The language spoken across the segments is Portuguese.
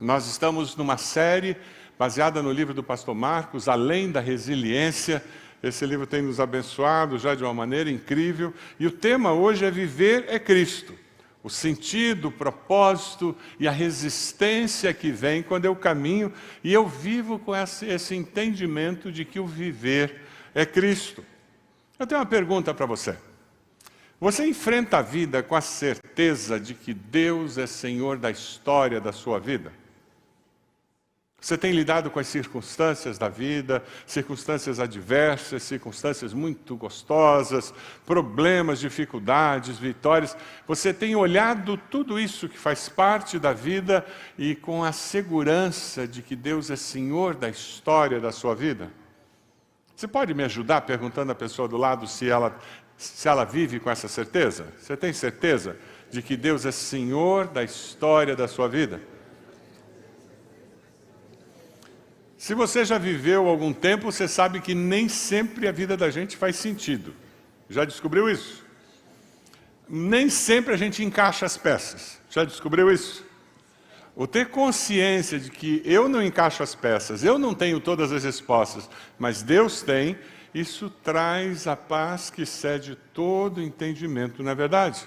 Nós estamos numa série baseada no livro do pastor Marcos, Além da Resiliência. Esse livro tem nos abençoado já de uma maneira incrível. E o tema hoje é Viver é Cristo. O sentido, o propósito e a resistência que vem quando eu caminho e eu vivo com esse entendimento de que o viver é Cristo. Eu tenho uma pergunta para você. Você enfrenta a vida com a certeza de que Deus é Senhor da história da sua vida? Você tem lidado com as circunstâncias da vida, circunstâncias adversas, circunstâncias muito gostosas, problemas, dificuldades, vitórias. Você tem olhado tudo isso que faz parte da vida e com a segurança de que Deus é Senhor da história da sua vida? Você pode me ajudar perguntando à pessoa do lado se ela vive com essa certeza? Você tem certeza de que Deus é Senhor da história da sua vida? Se você já viveu algum tempo, você sabe que nem sempre a vida da gente faz sentido. Já descobriu isso? Nem sempre a gente encaixa as peças. Já descobriu isso? O ter consciência de que eu não encaixo as peças, eu não tenho todas as respostas, mas Deus tem, isso traz a paz que excede todo entendimento, não é verdade?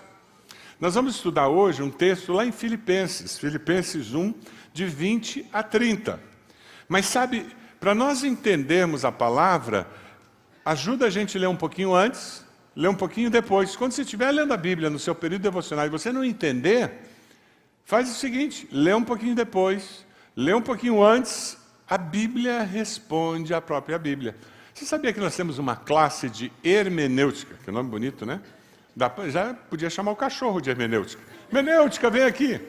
Nós vamos estudar hoje um texto lá em Filipenses 1, de 20 a 30. Mas sabe, para nós entendermos a palavra, ajuda a gente a ler um pouquinho antes, ler um pouquinho depois. Quando você estiver lendo a Bíblia no seu período devocional e você não entender, faz o seguinte, lê um pouquinho depois, lê um pouquinho antes, a Bíblia responde à própria Bíblia. Você sabia que nós temos uma classe de hermenêutica? Que nome bonito, né? Já podia chamar o cachorro de hermenêutica. Hermenêutica, vem aqui!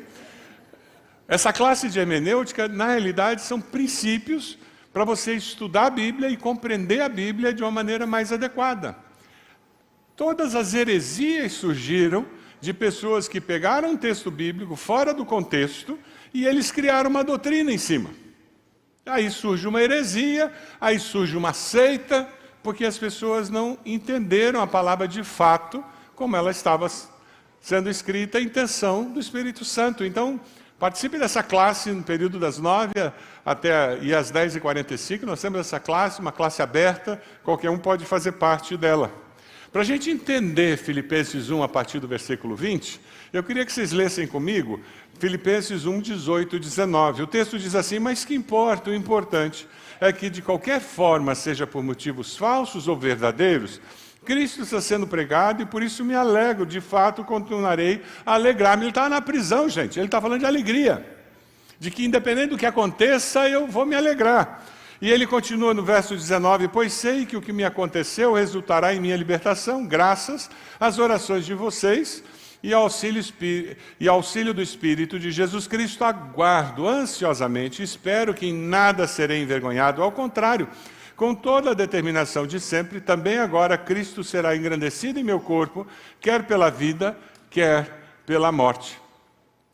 Essa classe de hermenêutica, na realidade, são princípios para você estudar a Bíblia e compreender a Bíblia de uma maneira mais adequada. Todas as heresias surgiram de pessoas que pegaram um texto bíblico fora do contexto e eles criaram uma doutrina em cima. Aí surge uma heresia, aí surge uma seita, porque as pessoas não entenderam a palavra de fato como ela estava sendo escrita, a intenção do Espírito Santo. Então, participe dessa classe no período das 9 e às 10h45. Nós temos essa classe, uma classe aberta, qualquer um pode fazer parte dela. Para a gente entender Filipenses 1 a partir do versículo 20, eu queria que vocês lessem comigo Filipenses 1, 18 e 19. O texto diz assim, mas que importa, o importante é que de qualquer forma, seja por motivos falsos ou verdadeiros, Cristo está sendo pregado e por isso me alegro, de fato continuarei a alegrar-me. Ele está na prisão, gente, ele está falando de alegria, de que independente do que aconteça, eu vou me alegrar. E ele continua no verso 19, pois sei que o que me aconteceu resultará em minha libertação, graças às orações de vocês e auxílio do Espírito de Jesus Cristo. Aguardo ansiosamente, espero que em nada serei envergonhado, ao contrário, com toda a determinação de sempre, também agora Cristo será engrandecido em meu corpo, quer pela vida, quer pela morte.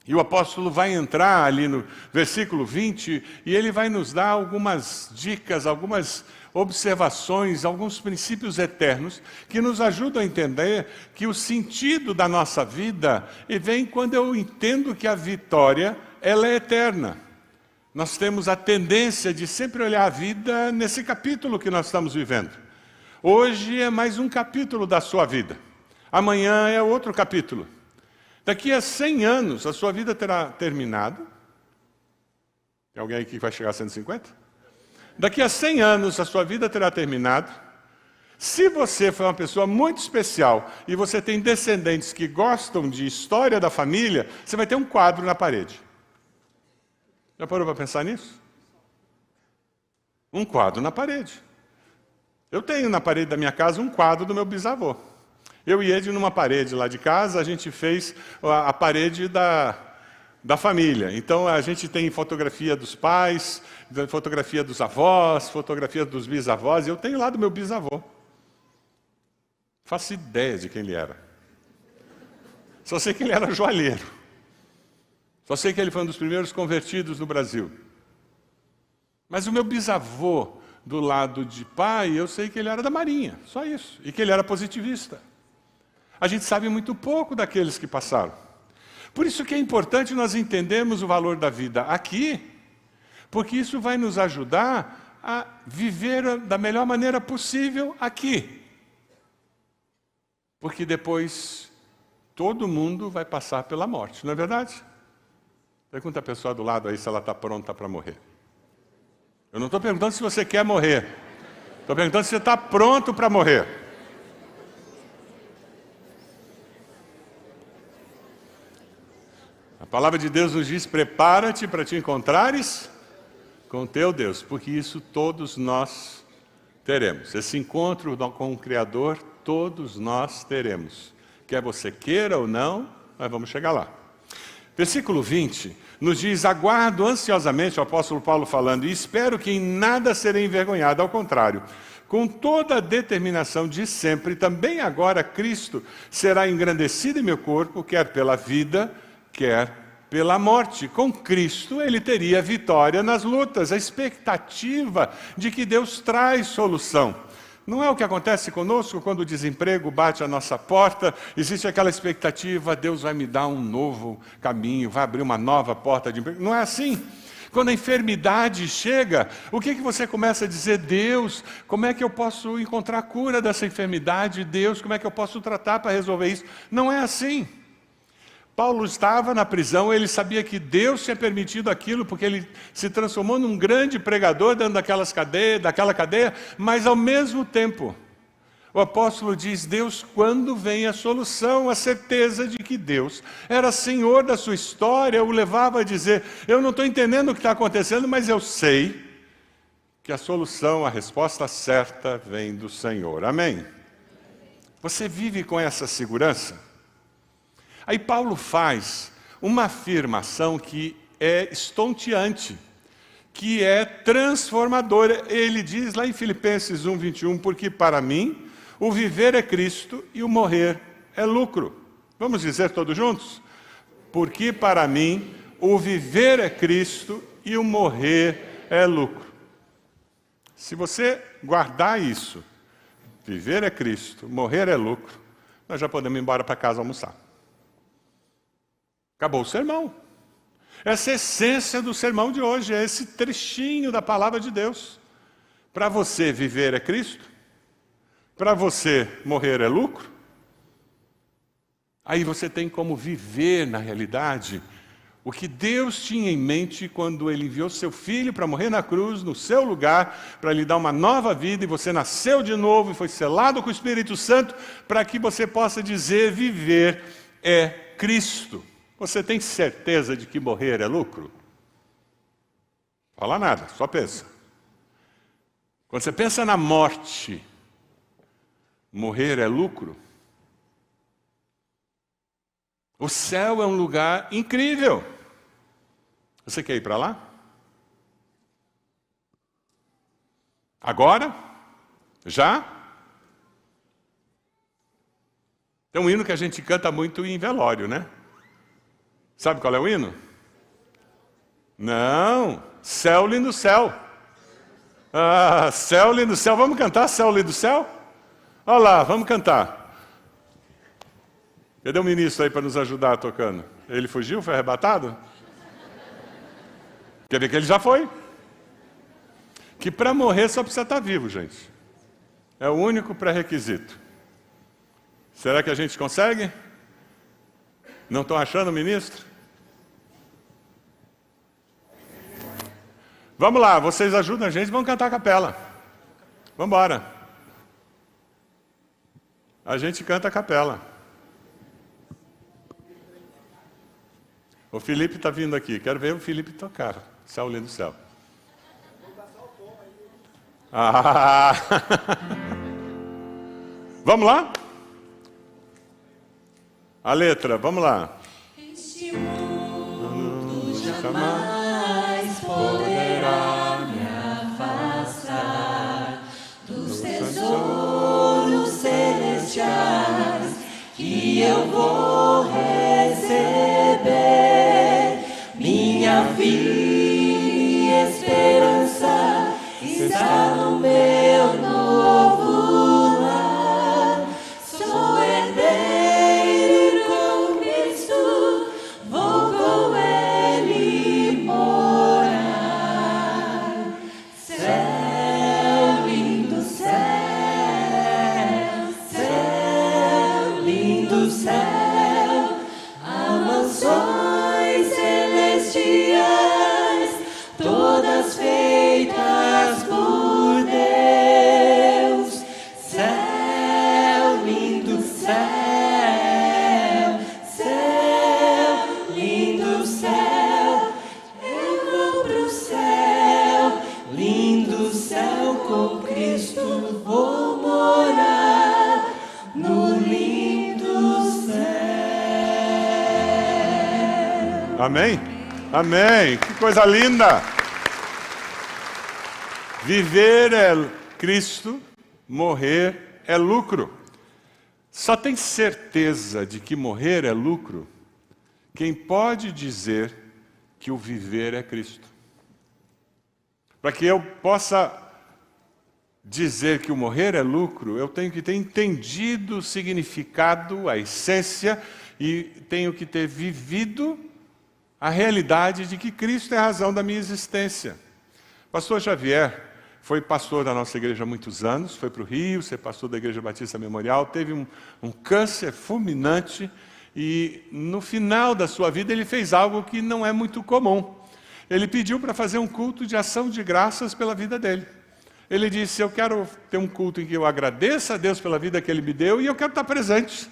E o apóstolo vai entrar ali no versículo 20, e ele vai nos dar algumas dicas, algumas observações, alguns princípios eternos, que nos ajudam a entender que o sentido da nossa vida vem quando eu entendo que a vitória ela é eterna. Nós temos a tendência de sempre olhar a vida nesse capítulo que nós estamos vivendo. Hoje é mais um capítulo da sua vida. Amanhã é outro capítulo. Daqui a 100 anos a sua vida terá terminado. Tem alguém aqui que vai chegar a 150? Daqui a 100 anos a sua vida terá terminado. Se você foi uma pessoa muito especial e você tem descendentes que gostam de história da família, você vai ter um quadro na parede. Já parou para pensar nisso? Um quadro na parede. Eu tenho na parede da minha casa um quadro do meu bisavô. Eu e ele, numa parede lá de casa, a gente fez a parede da família. Então, a gente tem fotografia dos pais, fotografia dos avós, fotografia dos bisavós, e eu tenho lá do meu bisavô. Faço ideia de quem ele era. Só sei que ele era joalheiro. Só sei que ele foi um dos primeiros convertidos no Brasil. Mas o meu bisavô, do lado de pai, eu sei que ele era da Marinha, só isso. E que ele era positivista. A gente sabe muito pouco daqueles que passaram. Por isso que é importante nós entendermos o valor da vida aqui, porque isso vai nos ajudar a viver da melhor maneira possível aqui. Porque depois todo mundo vai passar pela morte, não é verdade? Pergunta a pessoa do lado aí se ela está pronta para morrer. Eu não estou perguntando se você quer morrer. Estou perguntando se você está pronto para morrer. A palavra de Deus nos diz, prepara-te para te encontrares com o teu Deus, porque isso todos nós teremos. Esse encontro com o Criador, todos nós teremos. Quer você queira ou não, nós vamos chegar lá. Versículo 20 nos diz, aguardo ansiosamente, o apóstolo Paulo falando, e espero que em nada serei envergonhado, ao contrário, com toda a determinação de sempre, também agora Cristo será engrandecido em meu corpo, quer pela vida, quer pela morte. Com Cristo ele teria vitória nas lutas, a expectativa de que Deus traz solução. Não é o que acontece conosco quando o desemprego bate a nossa porta, existe aquela expectativa, Deus vai me dar um novo caminho, vai abrir uma nova porta de emprego. Não é assim. Quando a enfermidade chega, o que você começa a dizer? Deus, como é que eu posso encontrar a cura dessa enfermidade? Deus, como é que eu posso tratar para resolver isso? Não é assim. Paulo estava na prisão, ele sabia que Deus tinha permitido aquilo, porque ele se transformou num grande pregador dentro daquela cadeia, mas ao mesmo tempo, o apóstolo diz, Deus, quando vem a solução, a certeza de que Deus era Senhor da sua história, o levava a dizer, eu não estou entendendo o que está acontecendo, mas eu sei que a solução, a resposta certa vem do Senhor. Amém? Você vive com essa segurança? Aí Paulo faz uma afirmação que é estonteante, que é transformadora. Ele diz lá em Filipenses 1:21, porque para mim o viver é Cristo e o morrer é lucro. Vamos dizer todos juntos? Porque para mim o viver é Cristo e o morrer é lucro. Se você guardar isso, viver é Cristo, morrer é lucro, nós já podemos ir embora para casa almoçar. Acabou o sermão. Essa é a essência do sermão de hoje, é esse trechinho da palavra de Deus. Para você viver é Cristo, para você morrer é lucro. Aí você tem como viver na realidade o que Deus tinha em mente quando Ele enviou seu Filho para morrer na cruz, no seu lugar, para lhe dar uma nova vida, e você nasceu de novo e foi selado com o Espírito Santo, para que você possa dizer, viver é Cristo. Você tem certeza de que morrer é lucro? Fala nada, só pensa. Quando você pensa na morte, morrer é lucro? O céu é um lugar incrível. Você quer ir para lá? Agora? Já? Tem um hino que a gente canta muito em velório, né? Sabe qual é o hino? Não, céu lindo céu. Ah, céu lindo céu. Vamos cantar céu lindo céu? Olha lá, vamos cantar. Cadê o ministro aí para nos ajudar tocando? Ele fugiu, foi arrebatado? Quer ver que ele já foi? Que para morrer só precisa estar vivo, gente. É o único pré-requisito. Será que a gente consegue? Não estão achando, ministro? Vamos lá, vocês ajudam a gente, vamos cantar a capela. Vamos embora. A gente canta a capela. O Felipe está vindo aqui, quero ver o Felipe tocar. Céu lindo do céu. Ah. Vamos lá? A letra, vamos lá. Este mundo jamais poderá me afastar dos tesouros celestiais que eu vou receber. Minha vida e esperança está no meu novo lar. Sou herdeiro com Cristo, com Cristo vou morar no lindo céu. Amém? Amém. Que coisa linda! Viver é Cristo, morrer é lucro. Só tem certeza de que morrer é lucro quem pode dizer que o viver é Cristo. Para que eu possa dizer que o morrer é lucro, eu tenho que ter entendido o significado, a essência, e tenho que ter vivido a realidade de que Cristo é a razão da minha existência. Pastor Xavier foi pastor da nossa igreja há muitos anos, foi para o Rio, ser pastor da Igreja Batista Memorial, teve um câncer fulminante e no final da sua vida ele fez algo que não é muito comum. Ele pediu para fazer um culto de ação de graças pela vida dele. Ele disse, eu quero ter um culto em que eu agradeça a Deus pela vida que Ele me deu e eu quero estar presente.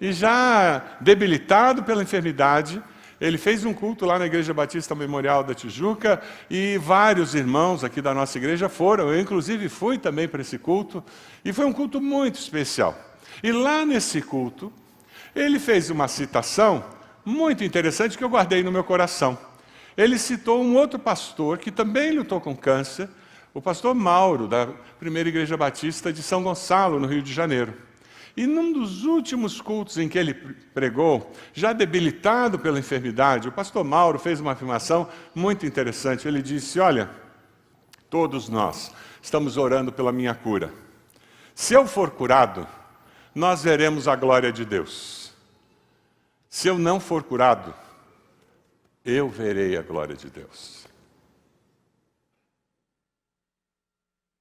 E já debilitado pela enfermidade, ele fez um culto lá na Igreja Batista Memorial da Tijuca e vários irmãos aqui da nossa igreja foram. Eu, inclusive, fui também para esse culto e foi um culto muito especial. E lá nesse culto, ele fez uma citação muito interessante que eu guardei no meu coração. Ele citou um outro pastor que também lutou com câncer, o pastor Mauro, da Primeira Igreja Batista de São Gonçalo, no Rio de Janeiro. E num dos últimos cultos em que ele pregou, já debilitado pela enfermidade, o pastor Mauro fez uma afirmação muito interessante. Ele disse, olha, todos nós estamos orando pela minha cura. Se eu for curado, nós veremos a glória de Deus. Se eu não for curado, eu verei a glória de Deus.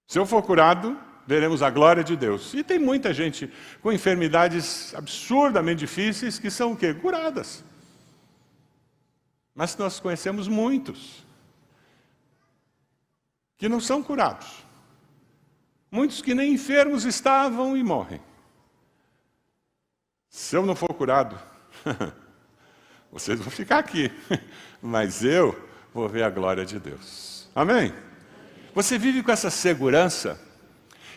Se eu for curado, veremos a glória de Deus. E tem muita gente com enfermidades absurdamente difíceis que são o quê? Curadas. Mas nós conhecemos muitos que não são curados. Muitos que nem enfermos estavam e morrem. Se eu não for curado, vocês vão ficar aqui, mas eu vou ver a glória de Deus. Amém? Você vive com essa segurança?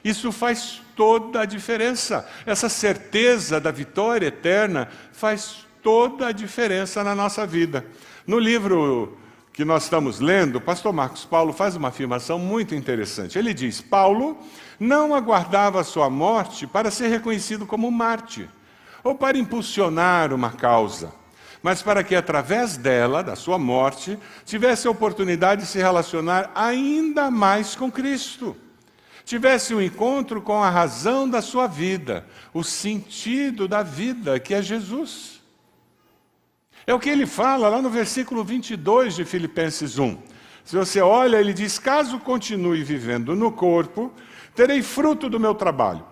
Isso faz toda a diferença. Essa certeza da vitória eterna faz toda a diferença na nossa vida. No livro que nós estamos lendo, o pastor Marcos Paulo faz uma afirmação muito interessante. Ele diz, Paulo não aguardava a sua morte para ser reconhecido como mártir, ou para impulsionar uma causa, mas para que através dela, da sua morte, tivesse a oportunidade de se relacionar ainda mais com Cristo. Tivesse um encontro com a razão da sua vida, o sentido da vida, que é Jesus. É o que ele fala lá no versículo 22 de Filipenses 1. Se você olha, ele diz, caso continue vivendo no corpo, terei fruto do meu trabalho.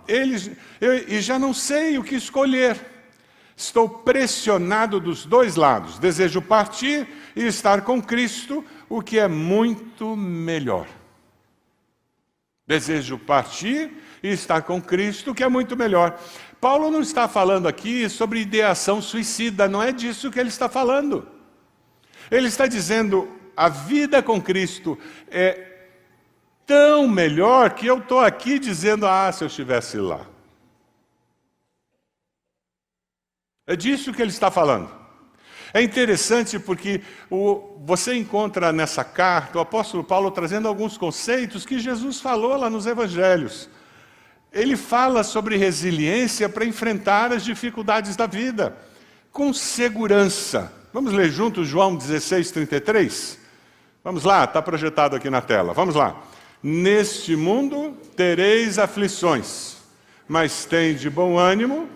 E já não sei o que escolher. Estou pressionado dos dois lados. Desejo partir e estar com Cristo, o que é muito melhor. Desejo partir e estar com Cristo, que é muito melhor. Paulo não está falando aqui sobre ideação suicida, não é disso que ele está falando. Ele está dizendo, a vida com Cristo é tão melhor que eu estou aqui dizendo, se eu estivesse lá. É disso que ele está falando. É interessante porque você encontra nessa carta o apóstolo Paulo trazendo alguns conceitos que Jesus falou lá nos evangelhos. Ele fala sobre resiliência para enfrentar as dificuldades da vida, com segurança. Vamos ler juntos João 16:33? Vamos lá, está projetado aqui na tela. Vamos lá. Neste mundo tereis aflições, mas tende bom ânimo.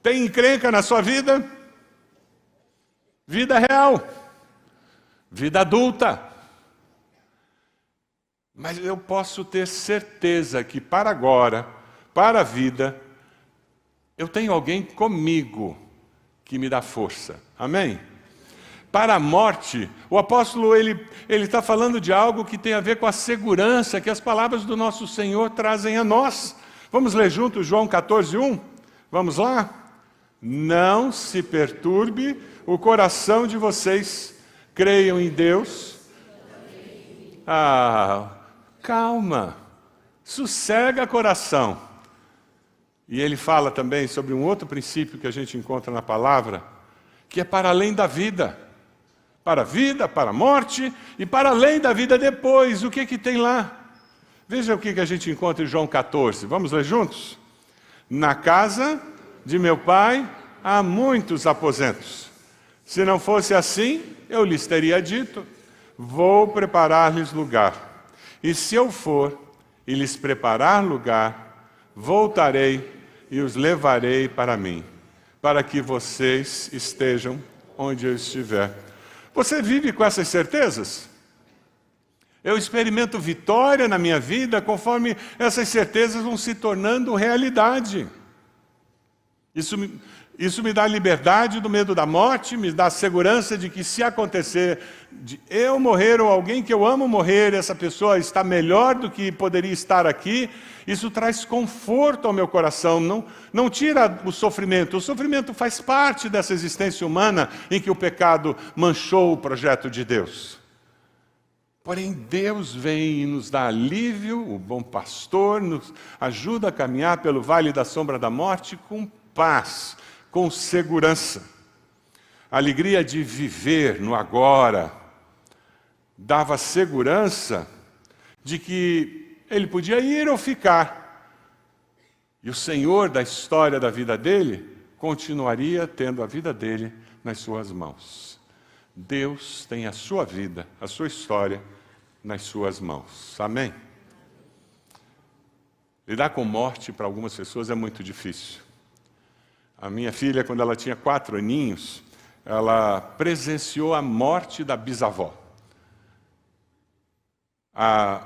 Tem encrenca na sua vida? Vida real. Vida adulta. Mas eu posso ter certeza que para agora, para a vida, eu tenho alguém comigo que me dá força. Amém? Para a morte, o apóstolo ele está falando de algo que tem a ver com a segurança que as palavras do nosso Senhor trazem a nós. Vamos ler juntos João 14:1? Vamos lá? Não se perturbe o coração de vocês, creiam em Deus. calma, sossega coração. E ele fala também sobre um outro princípio que a gente encontra na palavra, que é para além da vida. Para a vida, para a morte e para além da vida depois. O que tem lá? Veja o que a gente encontra em João 14. Vamos ler juntos? Na casa de meu pai há muitos aposentos. Se não fosse assim, eu lhes teria dito, vou preparar-lhes lugar. E se eu for e lhes preparar lugar, voltarei e os levarei para mim, para que vocês estejam onde eu estiver. Você vive com essas certezas? Eu experimento vitória na minha vida conforme essas certezas vão se tornando realidade. Isso me dá liberdade do medo da morte, me dá a segurança de que se acontecer de eu morrer ou alguém que eu amo morrer, essa pessoa está melhor do que poderia estar aqui, isso traz conforto ao meu coração, não tira o sofrimento faz parte dessa existência humana em que o pecado manchou o projeto de Deus. Porém, Deus vem e nos dá alívio, o bom pastor nos ajuda a caminhar pelo vale da sombra da morte com paz, com segurança. A alegria de viver no agora dava segurança de que ele podia ir ou ficar. E o Senhor da história da vida dele continuaria tendo a vida dele nas suas mãos. Deus tem a sua vida, a sua história nas suas mãos. Amém? Lidar com morte para algumas pessoas é muito difícil. A minha filha, quando ela tinha 4 aninhos, ela presenciou a morte da bisavó. A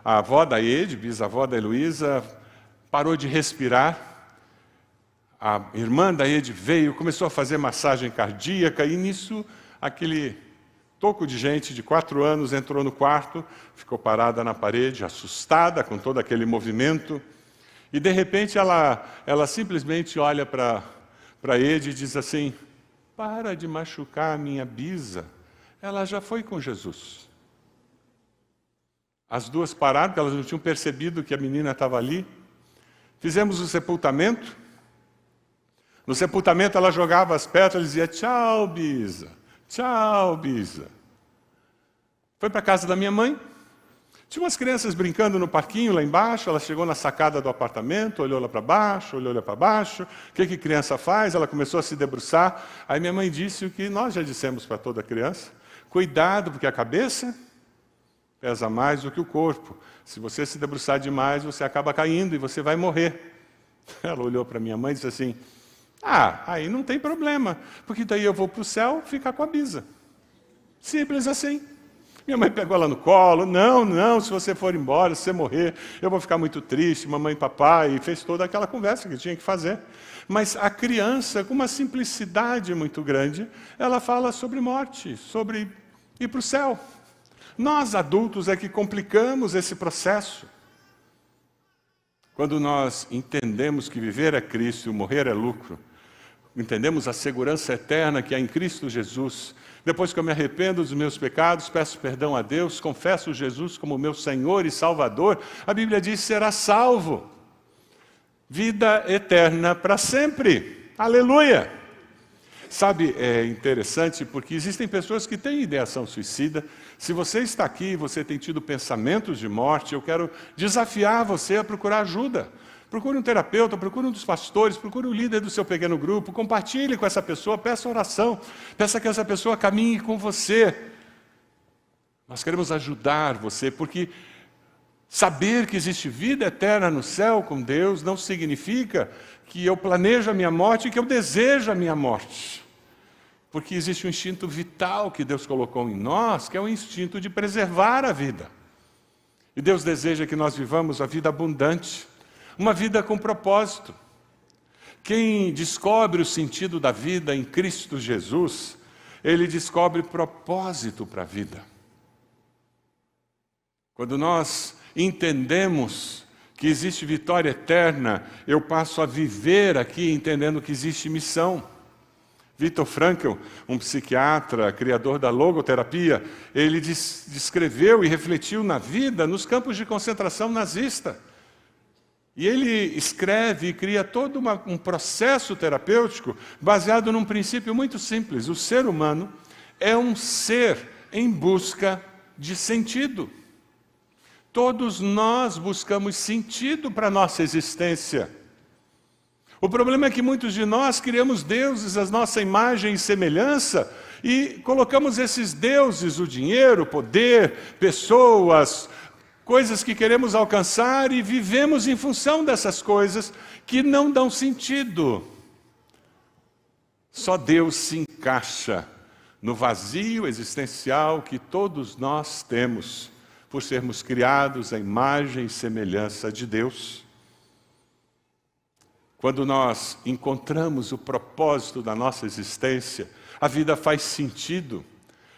avó da Ede, bisavó da Heloísa, parou de respirar. A irmã da Ede veio, começou a fazer massagem cardíaca, e nisso, aquele toco de gente de 4 anos entrou no quarto, ficou parada na parede, assustada com todo aquele movimento. E de repente ela simplesmente olha para Ede e diz assim, para de machucar a minha bisa, ela já foi com Jesus. As duas pararam, porque elas não tinham percebido que a menina estava ali. Fizemos o sepultamento. No sepultamento ela jogava as pétalas e dizia, tchau, bisa, tchau, bisa. Foi para a casa da minha mãe. Tinha umas crianças brincando no parquinho lá embaixo, ela chegou na sacada do apartamento, olhou lá para baixo, olhou lá para baixo. O que criança faz? Ela começou a se debruçar. Aí minha mãe disse o que nós já dissemos para toda criança. Cuidado, porque a cabeça pesa mais do que o corpo. Se você se debruçar demais, você acaba caindo e você vai morrer. Ela olhou para minha mãe e disse assim, aí não tem problema, porque daí eu vou para o céu ficar com a bisa. Simples assim. Minha mãe pegou ela no colo, não, se você for embora, se você morrer, eu vou ficar muito triste, mamãe e papai, e fez toda aquela conversa que tinha que fazer. Mas a criança, com uma simplicidade muito grande, ela fala sobre morte, sobre ir para o céu. Nós, adultos, é que complicamos esse processo. Quando nós entendemos que viver é Cristo e morrer é lucro, entendemos a segurança eterna que há em Cristo Jesus. Depois que eu me arrependo dos meus pecados, peço perdão a Deus, confesso Jesus como meu Senhor e Salvador, a Bíblia diz, será salvo. Vida eterna para sempre. Aleluia! Sabe, é interessante porque existem pessoas que têm ideação suicida. Se você está aqui e você tem tido pensamentos de morte, eu quero desafiar você a procurar ajuda. Procure um terapeuta, procure um dos pastores, procure o líder do seu pequeno grupo, compartilhe com essa pessoa, peça oração, peça que essa pessoa caminhe com você. Nós queremos ajudar você, porque saber que existe vida eterna no céu com Deus não significa que eu planejo a minha morte e que eu desejo a minha morte. Porque existe um instinto vital que Deus colocou em nós, que é o instinto de preservar a vida. E Deus deseja que nós vivamos a vida abundante, uma vida com propósito. Quem descobre o sentido da vida em Cristo Jesus, ele descobre propósito para a vida. Quando nós entendemos que existe vitória eterna, eu passo a viver aqui entendendo que existe missão. Viktor Frankl, um psiquiatra, criador da logoterapia, ele descreveu e refletiu na vida nos campos de concentração nazista. E ele escreve e cria todo um processo terapêutico baseado num princípio muito simples. O ser humano é um ser em busca de sentido. Todos nós buscamos sentido para a nossa existência. O problema é que muitos de nós criamos deuses à nossa imagem e semelhança e colocamos esses deuses, o dinheiro, o poder, pessoas, coisas que queremos alcançar e vivemos em função dessas coisas que não dão sentido. Só Deus se encaixa no vazio existencial que todos nós temos, por sermos criados à imagem e semelhança de Deus. Quando nós encontramos o propósito da nossa existência, a vida faz sentido.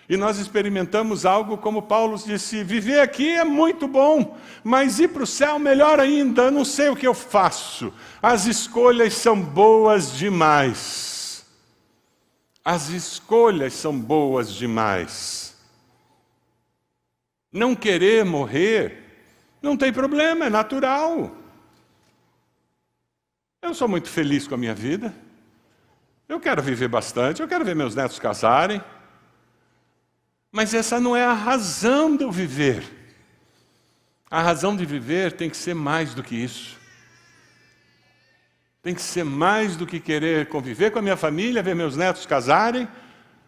E nós experimentamos algo como Paulo disse, viver aqui é muito bom, mas ir para o céu melhor ainda, eu não sei o que eu faço. As escolhas são boas demais. As escolhas são boas demais. Não querer morrer, não tem problema, é natural. Eu sou muito feliz com a minha vida. Eu quero viver bastante, eu quero ver meus netos casarem. Mas essa não é a razão de eu viver. A razão de viver tem que ser mais do que isso. Tem que ser mais do que querer conviver com a minha família, ver meus netos casarem.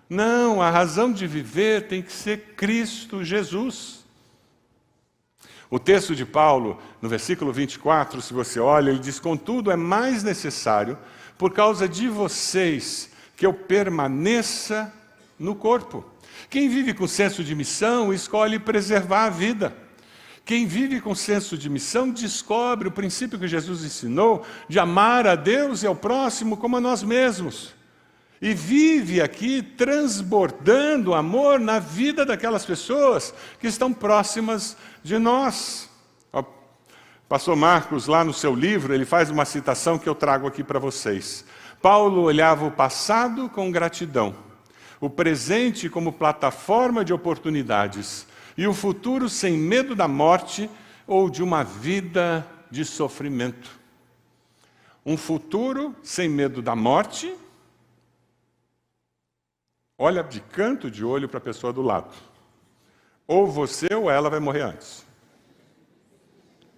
Não, a razão de viver tem que ser Cristo Jesus. O texto de Paulo, no versículo 24, se você olha, ele diz, contudo, é mais necessário, por causa de vocês, que eu permaneça no corpo. Quem vive com senso de missão, escolhe preservar a vida. Quem vive com senso de missão, descobre o princípio que Jesus ensinou, de amar a Deus e ao próximo como a nós mesmos. E vive aqui transbordando amor na vida daquelas pessoas que estão próximas de nós. O pastor Marcos, lá no seu livro, ele faz uma citação que eu trago aqui para vocês. Paulo olhava o passado com gratidão, o presente como plataforma de oportunidades e o futuro sem medo da morte ou de uma vida de sofrimento. Um futuro sem medo da morte. Olha de canto de olho para a pessoa do lado. Ou você ou ela vai morrer antes.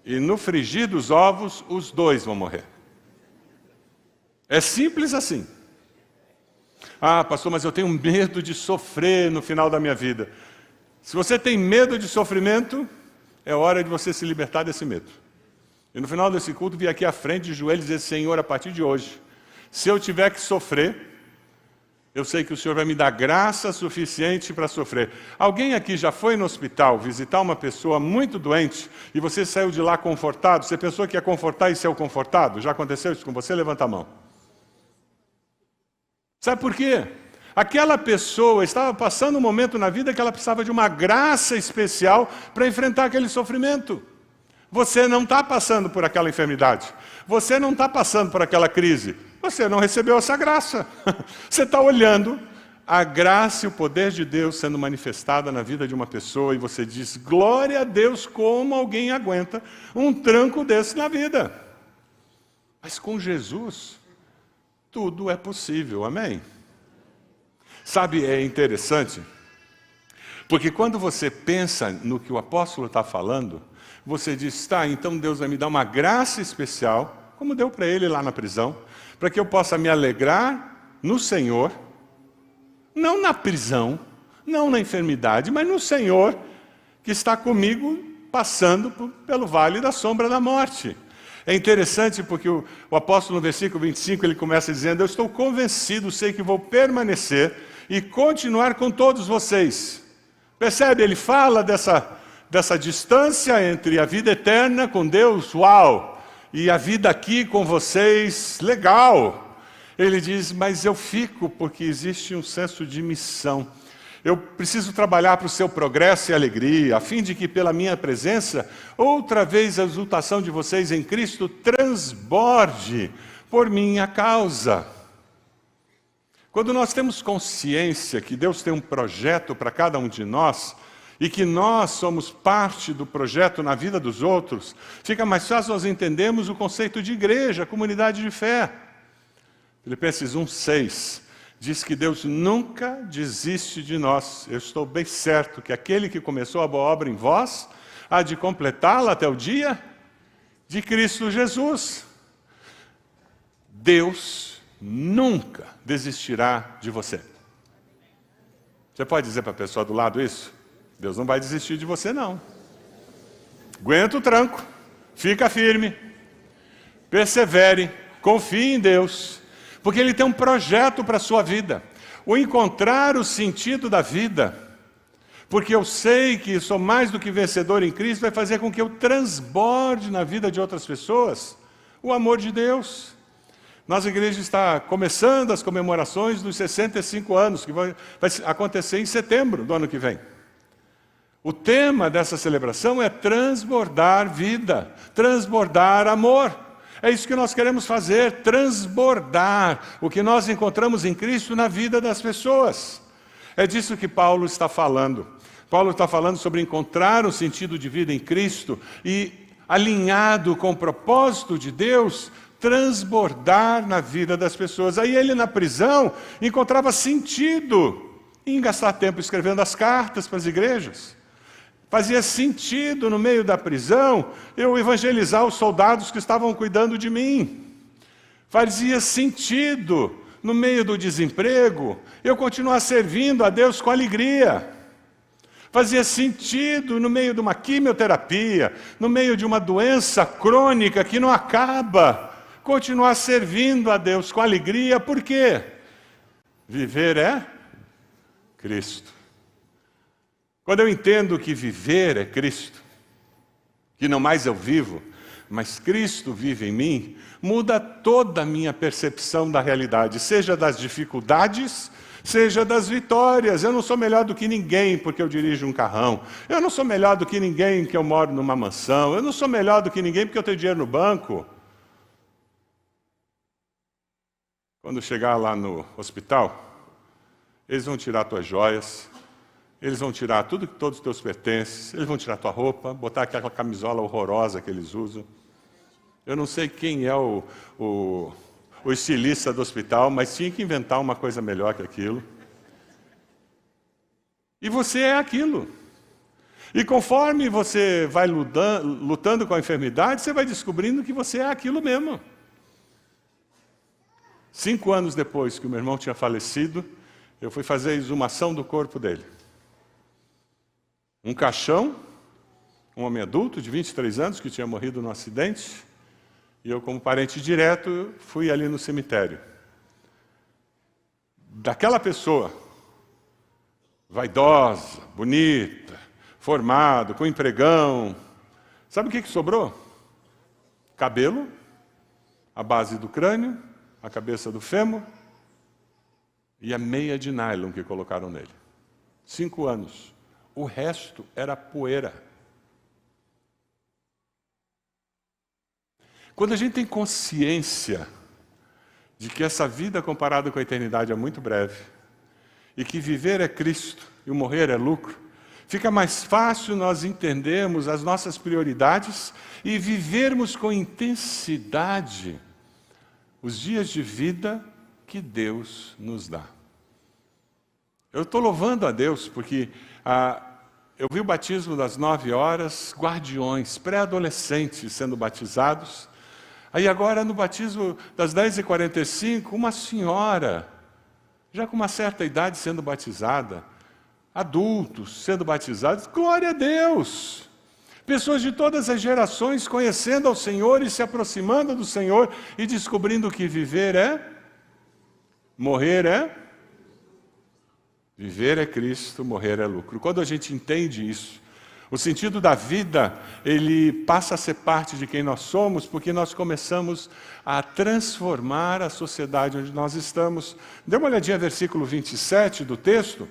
E no frigir dos ovos, os dois vão morrer. É simples assim. Ah, pastor, mas eu tenho medo de sofrer no final da minha vida. Se você tem medo de sofrimento, é hora de você se libertar desse medo. E no final desse culto, vir aqui à frente de joelhos e dizer, Senhor, a partir de hoje, se eu tiver que sofrer, eu sei que o Senhor vai me dar graça suficiente para sofrer. Alguém aqui já foi no hospital visitar uma pessoa muito doente e você saiu de lá confortado? Você pensou que ia confortar e saiu confortado? Já aconteceu isso com você? Levanta a mão. Sabe por quê? Aquela pessoa estava passando um momento na vida que ela precisava de uma graça especial para enfrentar aquele sofrimento. Você não está passando por aquela enfermidade. Você não está passando por aquela crise. Você não recebeu essa graça. Você está olhando a graça e o poder de Deus sendo manifestada na vida de uma pessoa e você diz, glória a Deus, como alguém aguenta um tranco desse na vida. Mas com Jesus, tudo é possível, amém? Sabe, é interessante, porque quando você pensa no que o apóstolo está falando, você diz, tá, então Deus vai me dar uma graça especial, como deu para ele lá na prisão, para que eu possa me alegrar no Senhor, não na prisão, não na enfermidade, mas no Senhor que está comigo passando pelo vale da sombra da morte. É interessante porque o apóstolo no versículo 25 ele começa dizendo, eu estou convencido, sei que vou permanecer e continuar com todos vocês. Percebe? Ele fala dessa distância entre a vida eterna com Deus, uau! E a vida aqui com vocês, legal. Ele diz, mas eu fico porque existe um senso de missão. Eu preciso trabalhar para o seu progresso e alegria, a fim de que pela minha presença, outra vez a exultação de vocês em Cristo transborde por minha causa. Quando nós temos consciência que Deus tem um projeto para cada um de nós, e que nós somos parte do projeto na vida dos outros, fica mais fácil nós entendermos o conceito de igreja, comunidade de fé. Filipenses 1,6 diz que Deus nunca desiste de nós. Eu estou bem certo que aquele que começou a boa obra em vós, há de completá-la até o dia de Cristo Jesus. Deus nunca desistirá de você. Você pode dizer para a pessoa do lado isso? Deus não vai desistir de você, não. Aguenta o tranco, fica firme, persevere, confie em Deus, porque Ele tem um projeto para a sua vida. O encontrar o sentido da vida, porque eu sei que sou mais do que vencedor em Cristo, vai fazer com que eu transborde na vida de outras pessoas o amor de Deus. Nossa igreja está começando as comemorações dos 65 anos, que vai acontecer em setembro do ano que vem. O tema dessa celebração é transbordar vida, transbordar amor. É isso que nós queremos fazer, transbordar o que nós encontramos em Cristo na vida das pessoas. É disso que Paulo está falando. Paulo está falando sobre encontrar um sentido de vida em Cristo e, alinhado com o propósito de Deus, transbordar na vida das pessoas. Aí ele, na prisão, encontrava sentido em gastar tempo escrevendo as cartas para as igrejas. Fazia sentido, no meio da prisão, eu evangelizar os soldados que estavam cuidando de mim. Fazia sentido, no meio do desemprego, eu continuar servindo a Deus com alegria. Fazia sentido, no meio de uma quimioterapia, no meio de uma doença crônica que não acaba, continuar servindo a Deus com alegria. Por quê? Viver é Cristo. Quando eu entendo que viver é Cristo, que não mais eu vivo, mas Cristo vive em mim, muda toda a minha percepção da realidade, seja das dificuldades, seja das vitórias. Eu não sou melhor do que ninguém porque eu dirijo um carrão. Eu não sou melhor do que ninguém porque eu moro numa mansão. Eu não sou melhor do que ninguém porque eu tenho dinheiro no banco. Quando chegar lá no hospital, eles vão tirar tuas joias, eles vão tirar todos os teus pertences, eles vão tirar tua roupa, botar aquela camisola horrorosa que eles usam. Eu não sei quem é o estilista do hospital, mas tinha que inventar uma coisa melhor que aquilo. E você é aquilo. E conforme você vai lutando com a enfermidade, você vai descobrindo que você é aquilo mesmo. 5 anos depois que o meu irmão tinha falecido, eu fui fazer a exumação do corpo dele. Um caixão, um homem adulto de 23 anos que tinha morrido num acidente, e eu, como parente direto, fui ali no cemitério. Daquela pessoa, vaidosa, bonita, formado, com empregão, sabe o que sobrou? Cabelo, a base do crânio, a cabeça do fêmur e a meia de nylon que colocaram nele. 5 anos. O resto era poeira. Quando a gente tem consciência de que essa vida comparada com a eternidade é muito breve, e que viver é Cristo e o morrer é lucro, fica mais fácil nós entendermos as nossas prioridades e vivermos com intensidade os dias de vida que Deus nos dá. Eu estou louvando a Deus porque eu vi o batismo das 9 horas, guardiões, pré-adolescentes sendo batizados. Aí agora no batismo das 10h45, uma senhora, já com uma certa idade sendo batizada, adultos sendo batizados, glória a Deus! Pessoas de todas as gerações conhecendo ao Senhor e se aproximando do Senhor e descobrindo que viver é, morrer é, viver é Cristo, morrer é lucro. Quando a gente entende isso, o sentido da vida, ele passa a ser parte de quem nós somos, porque nós começamos a transformar a sociedade onde nós estamos. Dê uma olhadinha no versículo 27 do texto.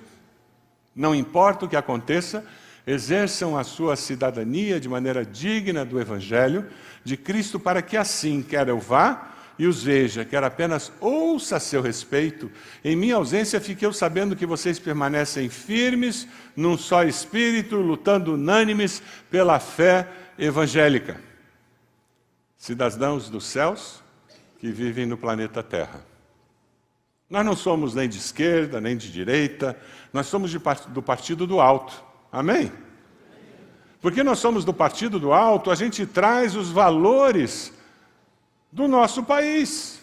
Não importa o que aconteça, exerçam a sua cidadania de maneira digna do Evangelho de Cristo, para que assim, quer eu vá, e os veja, quero apenas ouça a seu respeito. Em minha ausência, fiquei eu sabendo que vocês permanecem firmes, num só espírito, lutando unânimes pela fé evangélica. Cidadãos dos céus que vivem no planeta Terra. Nós não somos nem de esquerda, nem de direita, nós somos do partido do alto. Amém? Porque nós somos do partido do alto, a gente traz os valores do nosso país.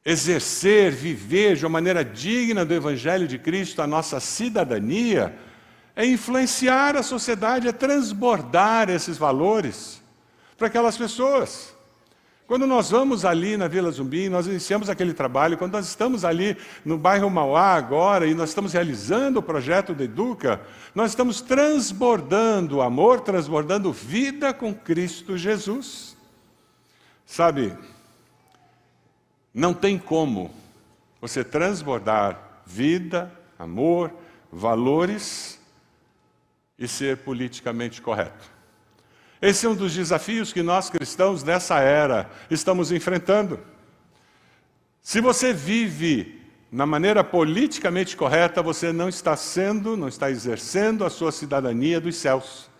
Exercer, viver de uma maneira digna do Evangelho de Cristo a nossa cidadania é influenciar a sociedade, é transbordar esses valores para aquelas pessoas. Quando nós vamos ali na Vila Zumbi, nós iniciamos aquele trabalho, quando nós estamos ali no bairro Mauá agora, e nós estamos realizando o projeto da Educa, nós estamos transbordando amor, transbordando vida com Cristo Jesus. Sabe, não tem como você transbordar vida, amor, valores e ser politicamente correto. Esse é um dos desafios que nós cristãos nessa era estamos enfrentando. Se você vive na maneira politicamente correta, você não está exercendo a sua cidadania dos céus.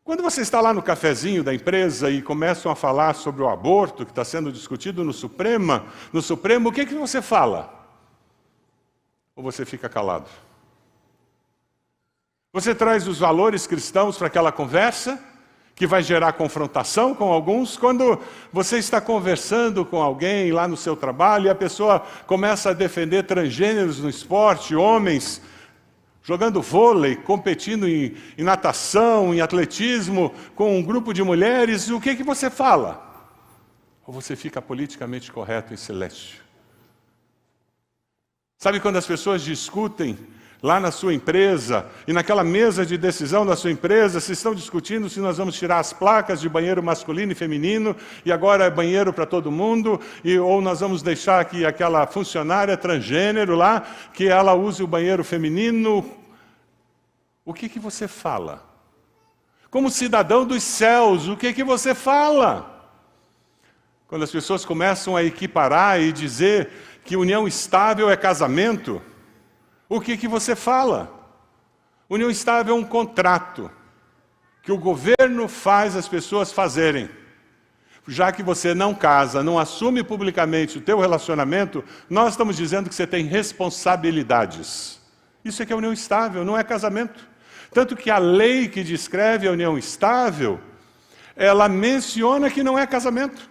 Quando você está lá no cafezinho da empresa e começam a falar sobre o aborto que está sendo discutido no Supremo, o que você fala? Ou você fica calado? Você traz os valores cristãos para aquela conversa, que vai gerar confrontação com alguns. Quando você está conversando com alguém lá no seu trabalho e a pessoa começa a defender transgêneros no esporte, homens jogando vôlei, competindo em natação, em atletismo, com um grupo de mulheres, o que você fala? Ou você fica politicamente correto em silêncio? Sabe quando as pessoas discutem lá na sua empresa, e naquela mesa de decisão da sua empresa, se estão discutindo se nós vamos tirar as placas de banheiro masculino e feminino, e agora é banheiro para todo mundo, ou nós vamos deixar que aquela funcionária transgênero lá, que ela use o banheiro feminino. O que você fala? Como cidadão dos céus, o que você fala? Quando as pessoas começam a equiparar e dizer que união estável é casamento, o que você fala? União estável é um contrato que o governo faz as pessoas fazerem. Já que você não casa, não assume publicamente o teu relacionamento, nós estamos dizendo que você tem responsabilidades. Isso é que é união estável, não é casamento. Tanto que a lei que descreve a união estável, ela menciona que não é casamento.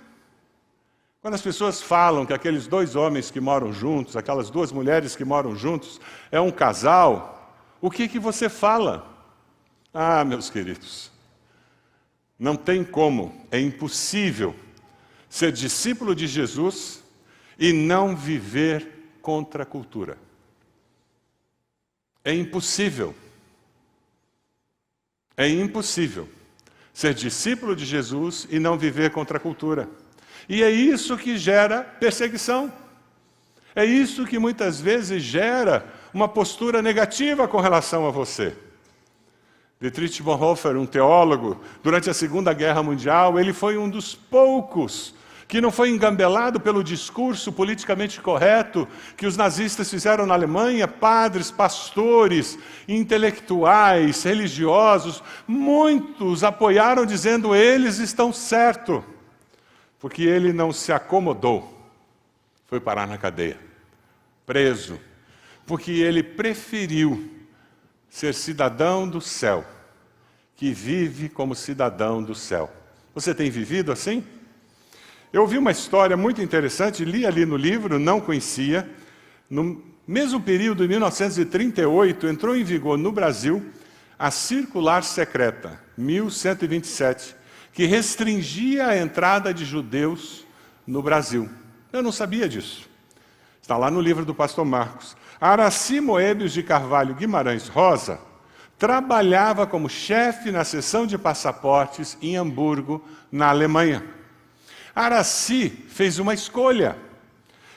Quando as pessoas falam que aqueles dois homens que moram juntos, aquelas duas mulheres que moram juntos, é um casal, o que você fala? Ah, meus queridos, não tem como, é impossível ser discípulo de Jesus e não viver contra a cultura. É impossível. É impossível ser discípulo de Jesus e não viver contra a cultura. E é isso que gera perseguição. É isso que muitas vezes gera uma postura negativa com relação a você. Dietrich Bonhoeffer, um teólogo, durante a Segunda Guerra Mundial, ele foi um dos poucos que não foi engambelado pelo discurso politicamente correto que os nazistas fizeram na Alemanha. Padres, pastores, intelectuais, religiosos, muitos apoiaram dizendo eles estão certos. Porque ele não se acomodou, foi parar na cadeia, preso, porque ele preferiu ser cidadão do céu, que vive como cidadão do céu. Você tem vivido assim? Eu ouvi uma história muito interessante, li ali no livro, não conhecia. No mesmo período, em 1938, entrou em vigor no Brasil a Circular Secreta, 1127, que restringia a entrada de judeus no Brasil. Eu não sabia disso. Está lá no livro do pastor Marcos. Araci Moebius de Carvalho Guimarães Rosa trabalhava como chefe na seção de passaportes em Hamburgo, na Alemanha. Araci fez uma escolha.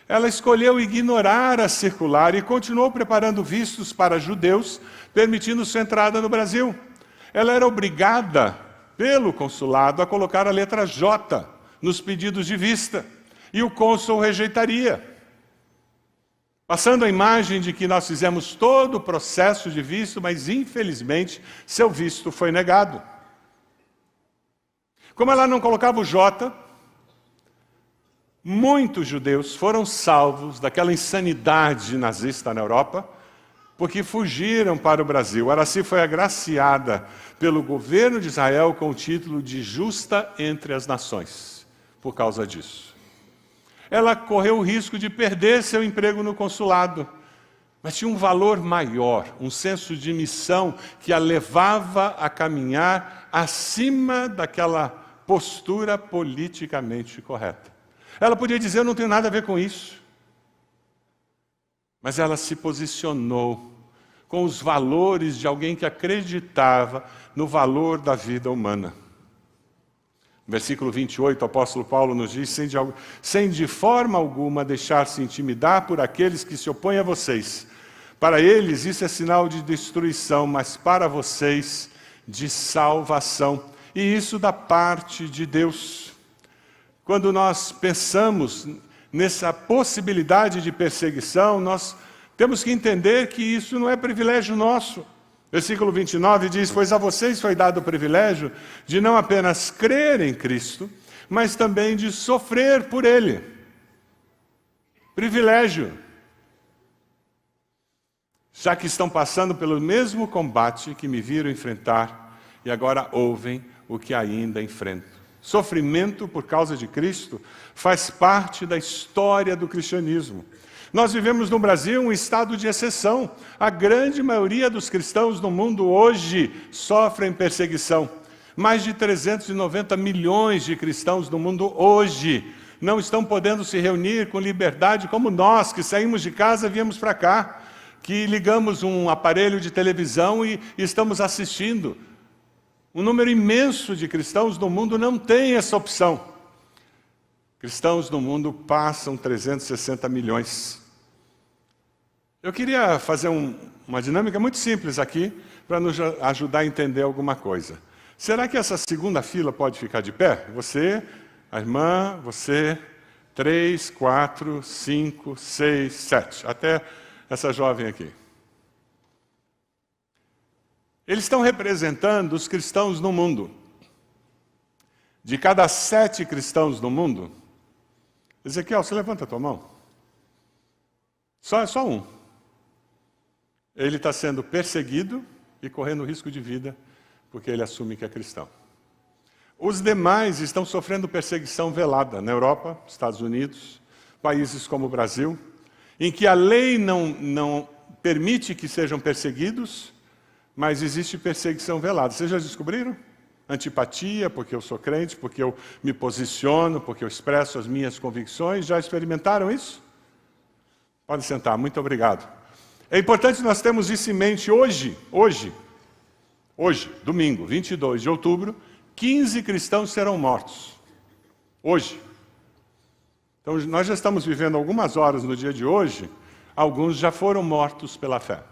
Ela escolheu ignorar a circular e continuou preparando vistos para judeus, permitindo sua entrada no Brasil. Ela era obrigada pelo consulado a colocar a letra J nos pedidos de vista, e o cônsul rejeitaria, passando a imagem de que nós fizemos todo o processo de visto, mas infelizmente seu visto foi negado. Como ela não colocava o J, muitos judeus foram salvos daquela insanidade nazista na Europa, porque fugiram para o Brasil. Araci foi agraciada pelo governo de Israel com o título de justa entre as nações, por causa disso. Ela correu o risco de perder seu emprego no consulado, mas tinha um valor maior, um senso de missão que a levava a caminhar acima daquela postura politicamente correta. Ela podia dizer, eu não tenho nada a ver com isso. Mas ela se posicionou com os valores de alguém que acreditava no valor da vida humana. No versículo 28, o apóstolo Paulo nos diz, sem de forma alguma deixar-se intimidar por aqueles que se opõem a vocês. Para eles isso é sinal de destruição, mas para vocês de salvação. E isso da parte de Deus. Quando nós pensamos nessa possibilidade de perseguição, nós temos que entender que isso não é privilégio nosso. Versículo 29 diz, pois a vocês foi dado o privilégio de não apenas crer em Cristo, mas também de sofrer por Ele. Privilégio. Já que estão passando pelo mesmo combate que me viram enfrentar, e agora ouvem o que ainda enfrento. Sofrimento por causa de Cristo faz parte da história do cristianismo. Nós vivemos no Brasil um estado de exceção. A grande maioria dos cristãos no mundo hoje sofrem perseguição. Mais de 390 milhões de cristãos no mundo hoje não estão podendo se reunir com liberdade como nós, que saímos de casa e viemos para cá, que ligamos um aparelho de televisão e estamos assistindo. Um número imenso de cristãos no mundo não tem essa opção. Cristãos no mundo passam 360 milhões. Eu queria fazer uma dinâmica muito simples aqui, para nos ajudar a entender alguma coisa. Será que essa segunda fila pode ficar de pé? Você, a irmã, você, 3, 4, 5, 6, 7. Até essa jovem aqui. Eles estão representando os cristãos no mundo. De cada 7 cristãos no mundo, Ezequiel, você levanta a tua mão. Só um. Ele está sendo perseguido e correndo risco de vida, porque ele assume que é cristão. Os demais estão sofrendo perseguição velada na Europa, Estados Unidos, países como o Brasil, em que a lei não permite que sejam perseguidos, mas existe perseguição velada. Vocês já descobriram? Antipatia, porque eu sou crente, porque eu me posiciono, porque eu expresso as minhas convicções. Já experimentaram isso? Pode sentar, muito obrigado. É importante nós termos isso em mente hoje, domingo, 22 de outubro, 15 cristãos serão mortos. Hoje. Então, nós já estamos vivendo algumas horas no dia de hoje, alguns já foram mortos pela fé.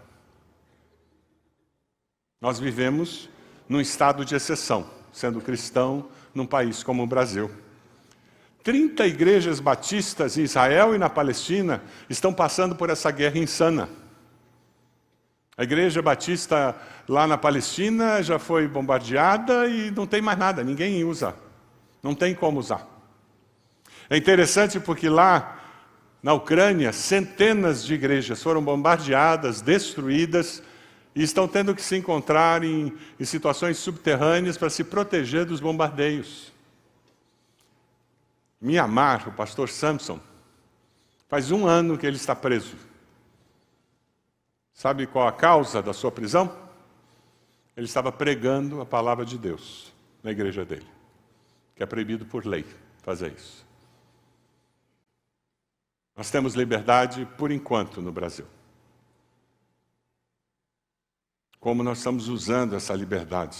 Nós vivemos num estado de exceção, sendo cristão num país como o Brasil. 30 igrejas batistas em Israel e na Palestina estão passando por essa guerra insana. A igreja batista lá na Palestina já foi bombardeada e não tem mais nada, ninguém usa. Não tem como usar. É interessante porque lá na Ucrânia, centenas de igrejas foram bombardeadas, destruídas, e estão tendo que se encontrar em situações subterrâneas para se proteger dos bombardeios. Mianmar, o pastor Samson, faz 1 ano que ele está preso. Sabe qual a causa da sua prisão? Ele estava pregando a palavra de Deus na igreja dele, que é proibido por lei fazer isso. Nós temos liberdade por enquanto no Brasil. Como nós estamos usando essa liberdade?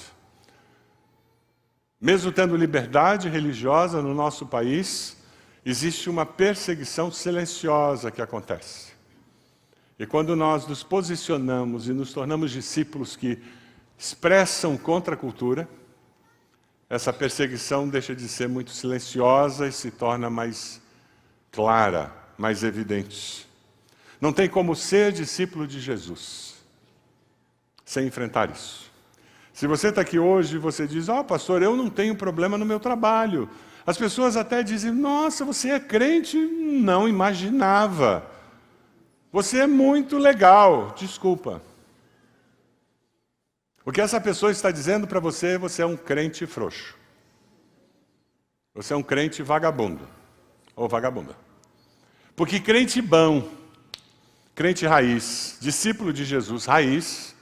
Mesmo tendo liberdade religiosa no nosso país, existe uma perseguição silenciosa que acontece. E quando nós nos posicionamos e nos tornamos discípulos que expressam contra a cultura, essa perseguição deixa de ser muito silenciosa e se torna mais clara, mais evidente. Não tem como ser discípulo de Jesus sem enfrentar isso. Se você está aqui hoje e você diz, pastor, eu não tenho problema no meu trabalho. As pessoas até dizem, nossa, você é crente? Não imaginava. Você é muito legal. Desculpa. O que essa pessoa está dizendo para você, você é um crente frouxo. Você é um crente vagabundo. Ou vagabunda. Porque crente bom, crente raiz, discípulo de Jesus raiz,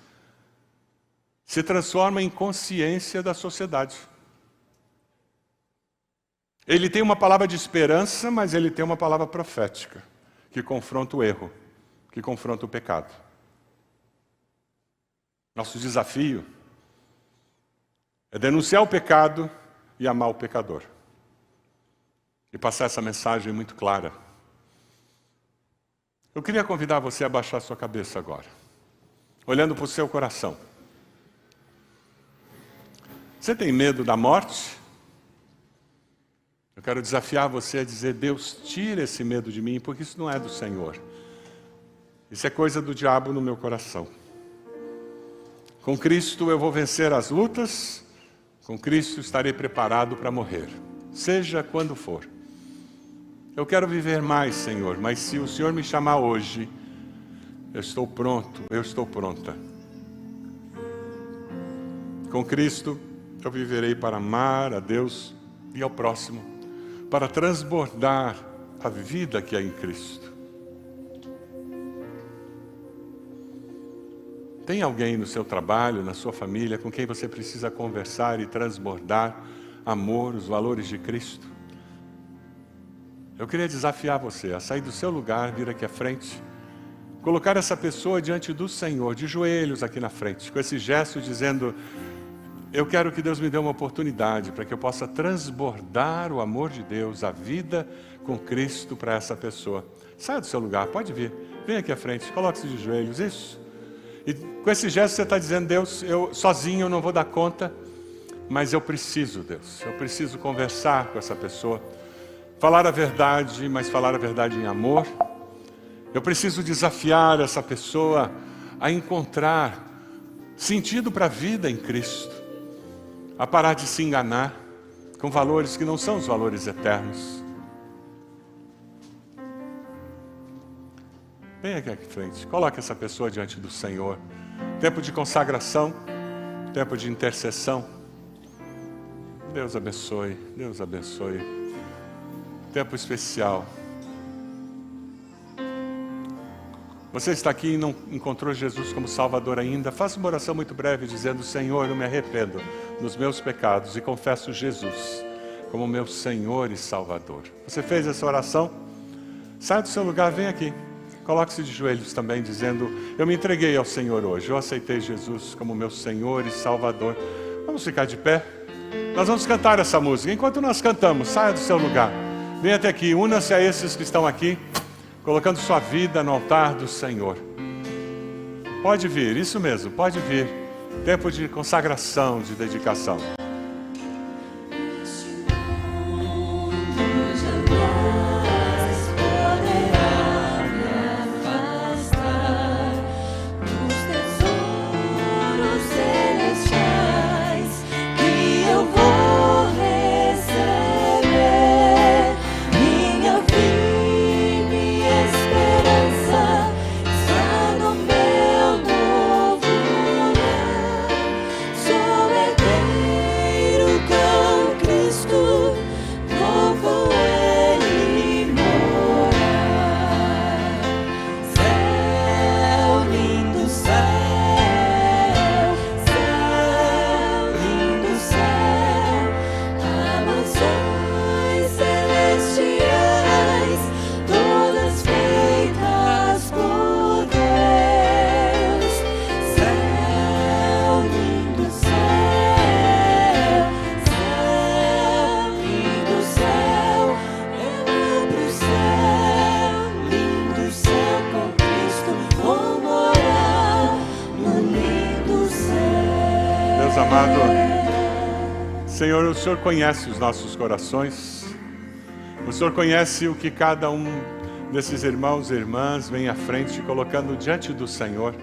se transforma em consciência da sociedade. Ele tem uma palavra de esperança, mas ele tem uma palavra profética, que confronta o erro, que confronta o pecado. Nosso desafio é denunciar o pecado e amar o pecador. E passar essa mensagem muito clara. Eu queria convidar você a baixar sua cabeça agora, olhando para o seu coração. Você tem medo da morte? Eu quero desafiar você a dizer, Deus, tira esse medo de mim, porque isso não é do Senhor. Isso é coisa do diabo no meu coração. Com Cristo eu vou vencer as lutas, com Cristo estarei preparado para morrer, seja quando for. Eu quero viver mais, Senhor, mas se o Senhor me chamar hoje, eu estou pronto, eu estou pronta. Com Cristo eu viverei para amar a Deus e ao próximo, para transbordar a vida que há em Cristo. Tem alguém no seu trabalho, na sua família, com quem você precisa conversar e transbordar amor, os valores de Cristo? Eu queria desafiar você a sair do seu lugar, vir aqui à frente, colocar essa pessoa diante do Senhor, de joelhos aqui na frente, com esse gesto dizendo, eu quero que Deus me dê uma oportunidade para que eu possa transbordar o amor de Deus, a vida com Cristo para essa pessoa. Saia do seu lugar, pode vir, vem aqui à frente, coloque-se de joelhos, isso. E com esse gesto você está dizendo, Deus, eu sozinho eu não vou dar conta, mas eu preciso, Deus, eu preciso conversar com essa pessoa, falar a verdade, mas falar a verdade em amor. Eu preciso desafiar essa pessoa a encontrar sentido para a vida em Cristo, a parar de se enganar com valores que não são os valores eternos. Vem aqui à frente, coloque essa pessoa diante do Senhor. Tempo de consagração, tempo de intercessão. Deus abençoe, Deus abençoe. Tempo especial. Você está aqui e não encontrou Jesus como Salvador ainda? Faça uma oração muito breve dizendo, Senhor, eu me arrependo dos meus pecados e confesso Jesus como meu Senhor e Salvador. Você fez essa oração? Sai do seu lugar, vem aqui. Coloque-se de joelhos também dizendo, eu me entreguei ao Senhor hoje, eu aceitei Jesus como meu Senhor e Salvador. Vamos ficar de pé? Nós vamos cantar essa música. Enquanto nós cantamos, saia do seu lugar. Venha até aqui, una-se a esses que estão aqui, colocando sua vida no altar do Senhor. Pode vir, isso mesmo, pode vir. Tempo de consagração, de dedicação. Senhor, o Senhor conhece os nossos corações, o Senhor conhece o que cada um desses irmãos e irmãs vem à frente colocando diante do Senhor.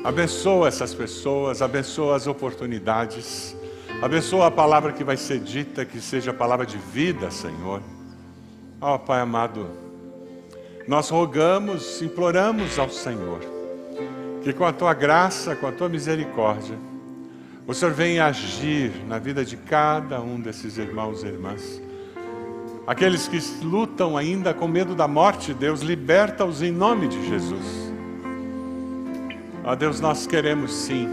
Abençoa essas pessoas, abençoa as oportunidades, abençoa a palavra que vai ser dita, que seja a palavra de vida, Senhor. Ó Pai amado, nós rogamos, imploramos ao Senhor, que com a Tua graça, com a Tua misericórdia, o Senhor venha agir na vida de cada um desses irmãos e irmãs. Aqueles que lutam ainda com medo da morte, Deus, liberta-os em nome de Jesus. Ó Deus, nós queremos sim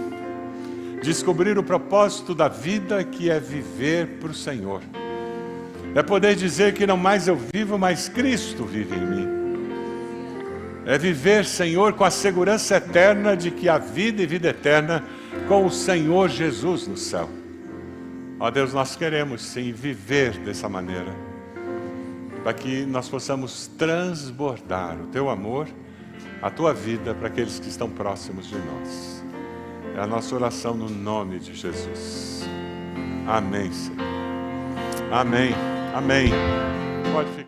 descobrir o propósito da vida, que é viver para o Senhor. É poder dizer que não mais eu vivo, mas Cristo vive em mim. É viver, Senhor, com a segurança eterna de que há vida e vida eterna com o Senhor Jesus no céu. Ó Deus, nós queremos sim viver dessa maneira, para que nós possamos transbordar o Teu amor, a Tua vida para aqueles que estão próximos de nós. É a nossa oração no nome de Jesus. Amém, Senhor. Amém. Amém. Pode ficar.